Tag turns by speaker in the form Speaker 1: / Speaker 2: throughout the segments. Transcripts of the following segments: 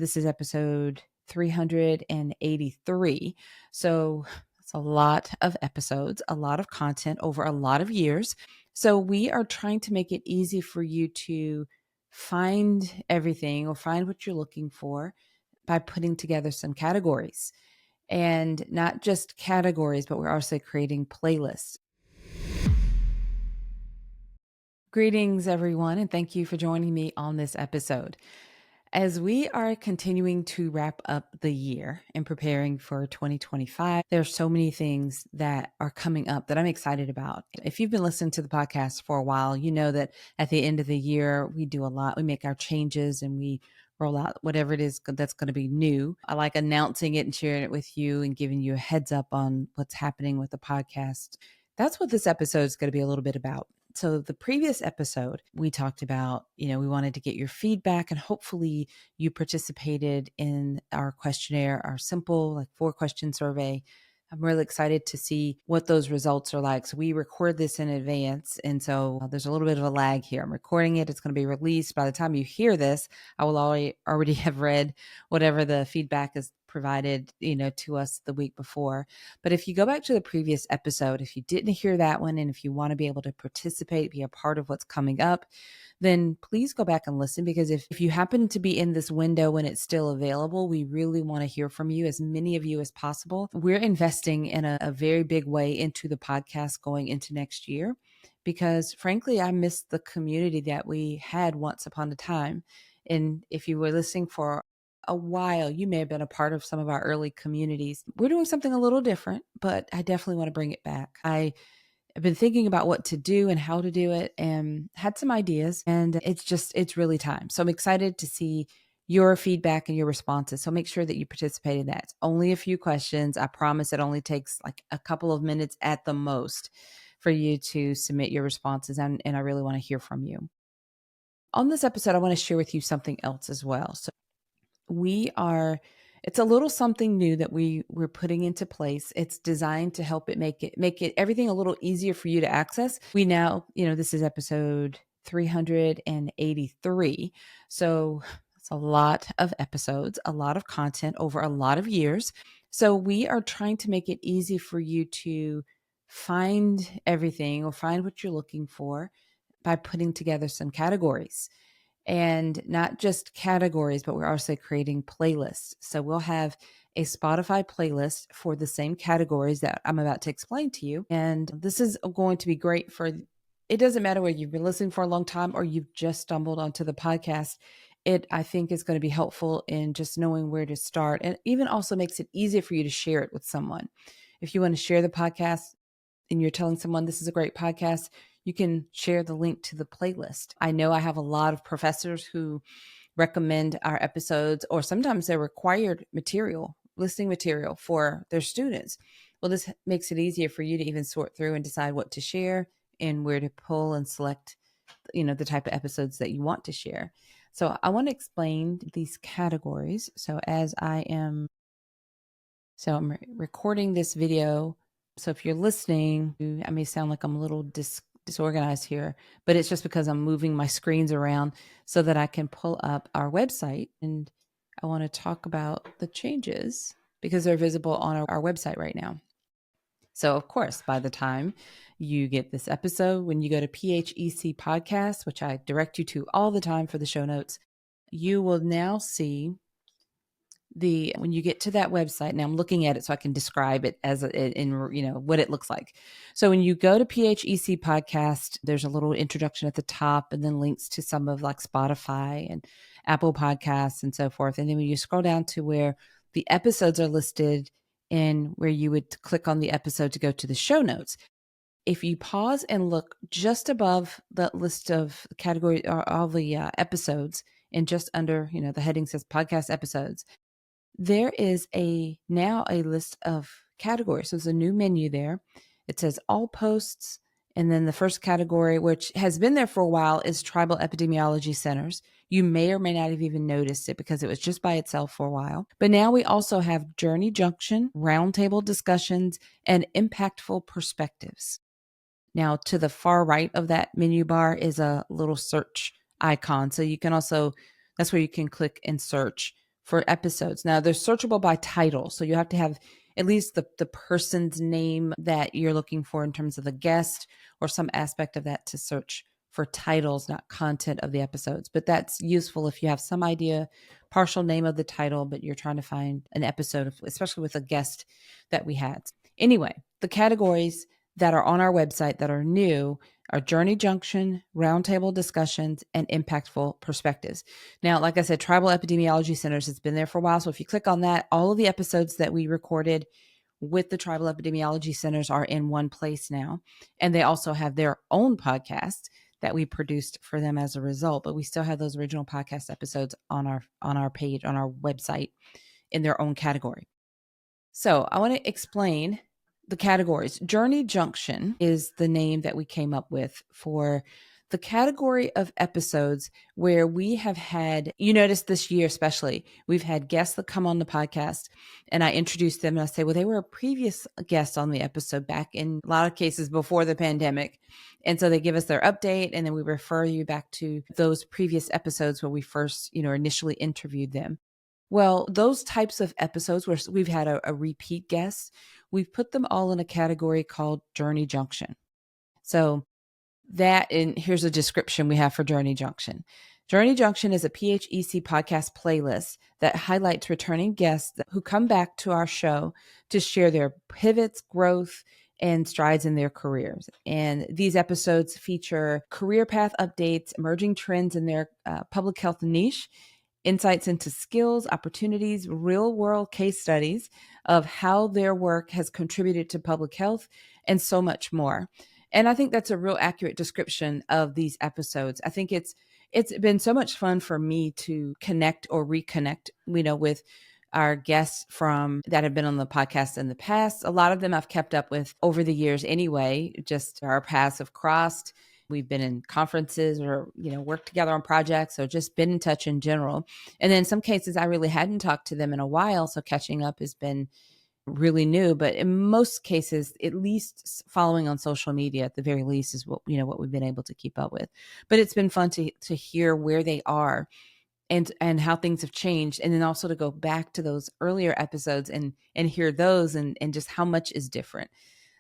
Speaker 1: This is episode 383. So it's a lot of episodes, a lot of content over a lot of years. So we are trying to make it easy for you to find everything or find what you're looking for by putting together some categories. And not just categories, but we're also creating playlists. Greetings, everyone, and thank you for joining me on this episode. As we are continuing to wrap up the year and preparing for 2025, there are so many things that are coming up that I'm excited about. If you've been listening to the podcast for a while, you know that at the end of the year, we do a lot. We make our changes and we roll out whatever it is that's going to be new. I like announcing it and sharing it with you and giving you a heads up on what's happening with the podcast. That's what this episode is going to be a little bit about. So the previous episode, we talked about, we wanted to get your feedback and hopefully you participated in our questionnaire, our simple 4-question survey. I'm really excited to see what those results are like. So we record this in advance. And so there's a little bit of a lag here. I'm recording it. It's going to be released. By the time you hear this, I will already have read whatever the feedback is provided, to us the week before. But if you go back to the previous episode, if you didn't hear that one, and if you want to be able to participate, be a part of what's coming up, then please go back and listen, because if you happen to be in this window when it's still available, we really want to hear from you, as many of you as possible. We're investing in a very big way into the podcast going into next year, because frankly, I miss the community that we had once upon a time. And if you were listening for a while, you may have been a part of some of our early communities. We're doing something a little different, but I definitely want to bring it back. I've been thinking about what to do and how to do it and had some ideas, and it's really time. So I'm excited to see your feedback and your responses. So make sure that you participate in that. It's only a few questions. I promise it only takes like a couple of minutes at the most for you to submit your responses. And I really want to hear from you. On this episode, I want to share with you something else as well. So it's a little something new that we're putting into place. It's designed to help it make it everything a little easier for you to access. We now, this is episode 383. So it's a lot of episodes, a lot of content over a lot of years. So we are trying to make it easy for you to find everything or find what you're looking for by putting together some categories. And not just categories, but we're also creating playlists. So we'll have a Spotify playlist for the same categories that I'm about to explain to you. And this is going to be great it doesn't matter whether you've been listening for a long time or you've just stumbled onto the podcast. It, I think, is going to be helpful in just knowing where to start, and even also makes it easier for you to share it with someone. If you want to share the podcast and you're telling someone this is a great podcast, you can share the link to the playlist. I know I have a lot of professors who recommend our episodes, or sometimes they're required material, listening material for their students. Well, this makes it easier for you to even sort through and decide what to share and where to pull and select, the type of episodes that you want to share. So I want to explain these categories. So I'm recording this video. So if you're listening, I may sound like I'm a little disorganized here, but it's just because I'm moving my screens around so that I can pull up our website. And I want to talk about the changes because they're visible on our website right now. So of course, by the time you get this episode, when you go to PHEC podcast, which I direct you to all the time for the show notes, you will now see when you get to that website. Now I'm looking at it so I can describe it as in what it looks like. So when you go to PHEC podcast, there's a little introduction at the top and then links to some of like Spotify and Apple Podcasts and so forth. And then when you scroll down to where the episodes are listed and where you would click on the episode to go to the show notes, if you pause and look just above the list of category or all the episodes, and just under, the heading says podcast episodes, there is now a list of categories. So there's a new menu there. It says all posts. And then the first category, which has been there for a while, is tribal epidemiology centers. You may or may not have even noticed it because it was just by itself for a while. But now we also have Journey Junction, roundtable discussions, and impactful perspectives. Now to the far right of that menu bar is a little search icon. So you can also, that's where you can click and search for episodes. Now they're searchable by title. So you have to have at least the person's name that you're looking for in terms of the guest or some aspect of that to search for titles, not content of the episodes. But that's useful if you have some idea, partial name of the title, but you're trying to find an episode, especially with a guest that we had. Anyway, the categories that are on our website that are new are Journey Junction, Roundtable Discussions, and Impactful Perspectives. Now, like I said, Tribal Epidemiology Centers has been there for a while. So if you click on that, all of the episodes that we recorded with the Tribal Epidemiology Centers are in one place now. And they also have their own podcast that we produced for them as a result. But we still have those original podcast episodes on our page, on our website in their own category. So I want to explain the categories. Journey Junction is the name that we came up with for the category of episodes where we have had, you notice this year especially, we've had guests that come on the podcast and I introduce them and I say, well, they were a previous guest on the episode back in a lot of cases before the pandemic. And so they give us their update and then we refer you back to those previous episodes where we first, initially interviewed them. Well, those types of episodes where we've had a repeat guest, we've put them all in a category called Journey Junction. So and here's a description we have for Journey Junction. Journey Junction is a PHEC podcast playlist that highlights returning guests who come back to our show to share their pivots, growth, and strides in their careers. And these episodes feature career path updates, emerging trends in their public health niche, insights into skills, opportunities, real world case studies of how their work has contributed to public health, and so much more. And I think that's a real accurate description of these episodes. I think it's been so much fun for me to connect or reconnect, with our guests from that have been on the podcast in the past. A lot of them I've kept up with over the years anyway, just our paths have crossed. We've been in conferences or, worked together on projects or just been in touch in general. And then in some cases, I really hadn't talked to them in a while. So catching up has been really new. But in most cases, at least following on social media at the very least is what we've been able to keep up with. But it's been fun to hear where they are and how things have changed. And then also to go back to those earlier episodes and hear those and just how much is different.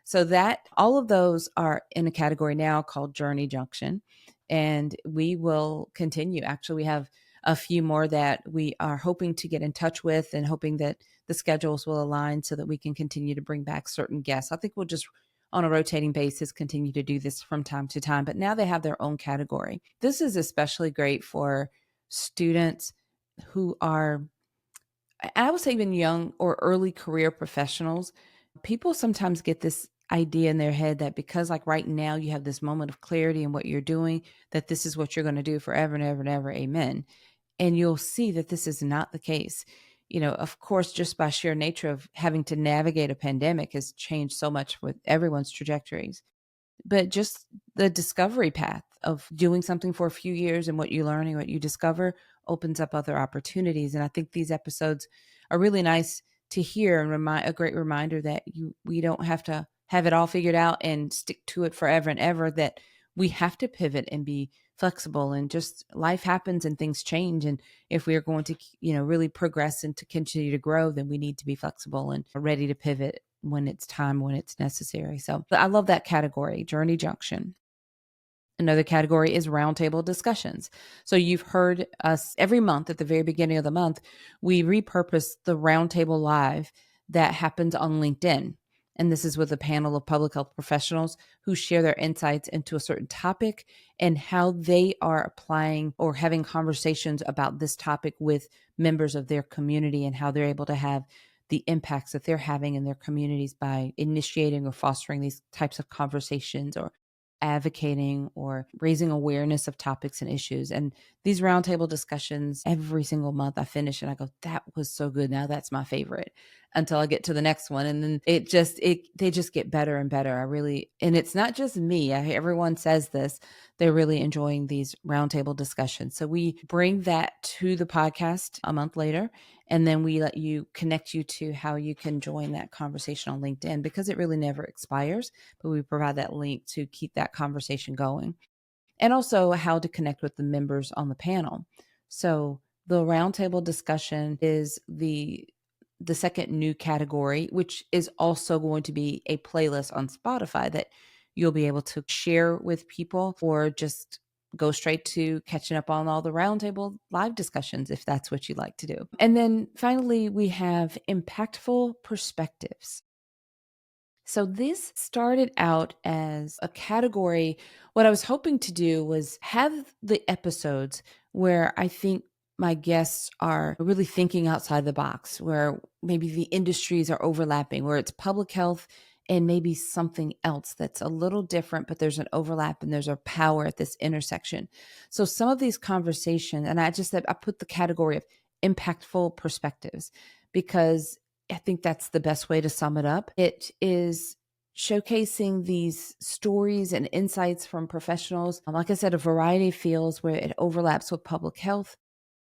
Speaker 1: So that all of those are in a category now called Journey Junction. And we will continue. Actually, we have a few more that we are hoping to get in touch with and hoping that the schedules will align so that we can continue to bring back certain guests. I think we'll just on a rotating basis continue to do this from time to time, but now they have their own category. This is especially great for students who are, I would say, even young or early career professionals. People sometimes get this idea in their head that because like right now you have this moment of clarity in what you're doing, that this is what you're going to do forever and ever and ever. Amen. And you'll see that this is not the case. Of course, just by sheer nature of having to navigate a pandemic has changed so much with everyone's trajectories. But just the discovery path of doing something for a few years and what you learn and what you discover opens up other opportunities. And I think these episodes are really nice to hear and a great reminder that we don't have to have it all figured out and stick to it forever and ever, that we have to pivot and be flexible, and just life happens and things change. And if we are going to, really progress and to continue to grow, then we need to be flexible and ready to pivot when it's time, when it's necessary. So I love that category, Journey Junction. Another category is roundtable discussions. So you've heard us every month at the very beginning of the month, we repurpose the roundtable live that happens on LinkedIn. And this is with a panel of public health professionals who share their insights into a certain topic and how they are applying or having conversations about this topic with members of their community and how they're able to have the impacts that they're having in their communities by initiating or fostering these types of conversations or advocating or raising awareness of topics and issues. And these roundtable discussions, every single month I finish and I go, that was so good. Now that's my favorite, until I get to the next one. And then they just get better and better. And it's not just me. Everyone says this, they're really enjoying these roundtable discussions. So we bring that to the podcast a month later, and then we connect you to how you can join that conversation on LinkedIn, because it really never expires, but we provide that link to keep that conversation going. And also how to connect with the members on the panel. So The roundtable discussion is the second new category, which is also going to be a playlist on Spotify that you'll be able to share with people, or just go straight to catching up on all the roundtable live discussions if that's what you like to do. And then finally, we have impactful perspectives. So this started out as a category. What I was hoping to do was have the episodes where I think my guests are really thinking outside the box, where maybe the industries are overlapping, where it's public health and maybe something else that's a little different, but there's an overlap and there's a power at this intersection. So some of these conversations, and I just said I put the category of impactful perspectives because I think that's the best way to sum it up. It is showcasing these stories and insights from professionals. Like I said, a variety of fields where it overlaps with public health.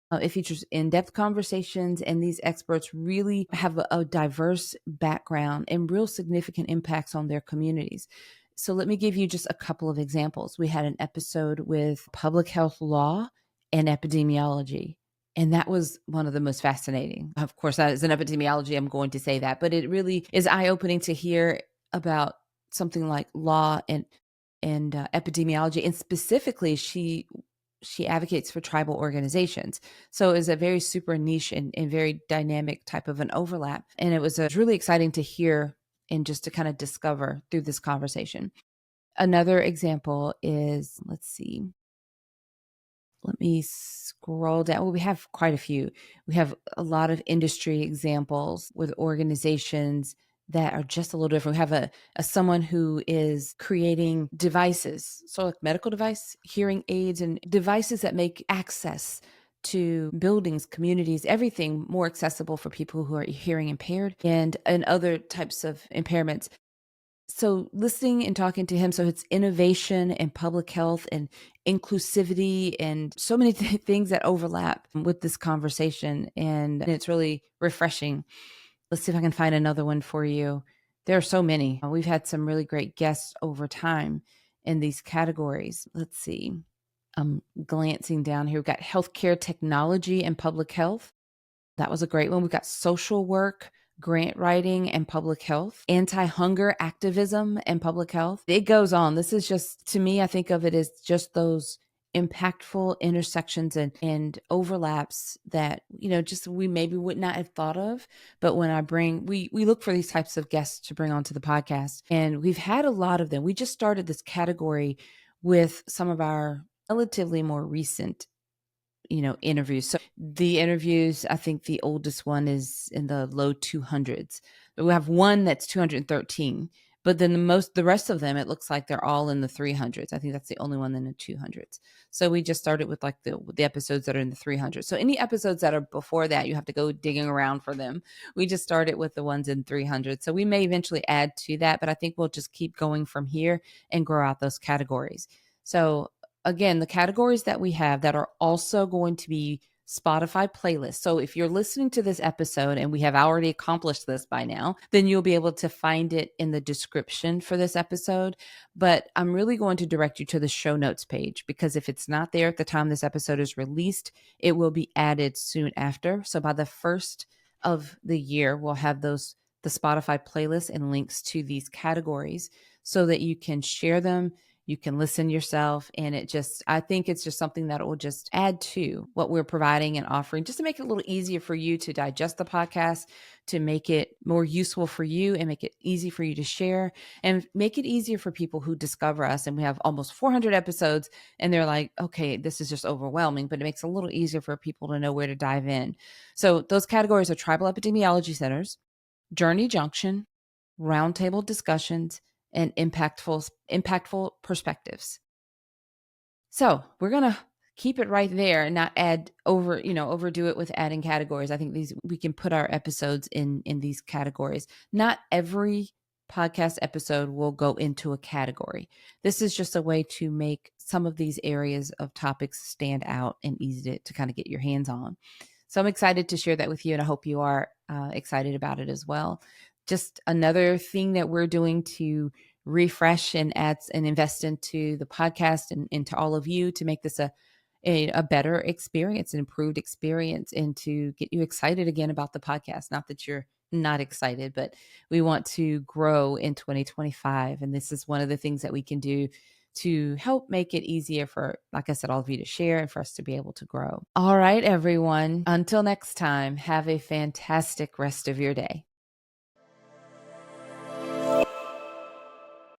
Speaker 1: It features in-depth conversations, and these experts really have a diverse background and real significant impacts on their communities. So let me give you just a couple of examples. We had an episode with public health law and epidemiology. And that was one of the most fascinating. Of course, as an epidemiology, I'm going to say that, but it really is eye-opening to hear about something like law and epidemiology. And specifically, she advocates for tribal organizations. So it's a very super niche and very dynamic type of an overlap. And it was really exciting to hear and just to kind of discover through this conversation. Another example is, let's see, let me scroll down. Well, we have quite a few. We have a lot of industry examples with organizations that are just a little different. We have a someone who is creating devices, so like medical device, hearing aids, and devices that make access to buildings, communities, everything more accessible for people who are hearing impaired and other types of impairments. So listening and talking to him, so it's innovation and public health and inclusivity and so many things that overlap with this conversation, and it's really refreshing. Let's see if I can find another one for you. There are so many. We've had some really great guests over time in these categories. Let's see. I'm glancing down here. We've got healthcare technology and public health. That was a great one. We've got social work, grant writing, and public health, anti-hunger activism and public health. It goes on. This is just, to me, I think of it as just those impactful intersections and overlaps that, just we maybe would not have thought of. But when we look for these types of guests to bring onto the podcast, and we've had a lot of them. We just started this category with some of our relatively more recent interviews. So the interviews, I think the oldest one is in the low 200s. We have one that's 213, but then the rest of them, it looks like they're all in the 300s. I think that's the only one in the 200s. So we just started with like the episodes that are in the 300s. So any episodes that are before that, you have to go digging around for them. We just started with the ones in 300. So we may eventually add to that, but I think we'll just keep going from here and grow out those categories. So again, the categories that we have that are also going to be Spotify playlists. So if you're listening to this episode and we have already accomplished this by now, then you'll be able to find it in the description for this episode. But I'm really going to direct you to the show notes page, because if it's not there at the time this episode is released, it will be added soon after. So by the first of the year, we'll have the Spotify playlists and links to these categories so that you can share them. You can listen yourself, and I think it's just something that will just add to what we're providing and offering, just to make it a little easier for you to digest the podcast, to make it more useful for you and make it easy for you to share, and make it easier for people who discover us. And we have almost 400 episodes and they're like, okay, this is just overwhelming, but it makes it a little easier for people to know where to dive in. So those categories are tribal epidemiology centers, Journey Junction, roundtable discussions, and impactful perspectives. So we're going to keep it right there and not overdo it with adding categories. I think we can put our episodes in these categories. Not every podcast episode will go into a category. This is just a way to make some of these areas of topics stand out and easy to kind of get your hands on. So I'm excited to share that with you, and I hope you are excited about it as well. Just another thing that we're doing to refresh and add and invest into the podcast and into all of you to make this a better experience, an improved experience, and to get you excited again about the podcast. Not that you're not excited, but we want to grow in 2025. And this is one of the things that we can do to help make it easier for, like I said, all of you to share and for us to be able to grow. All right, everyone. Until next time, have a fantastic rest of your day.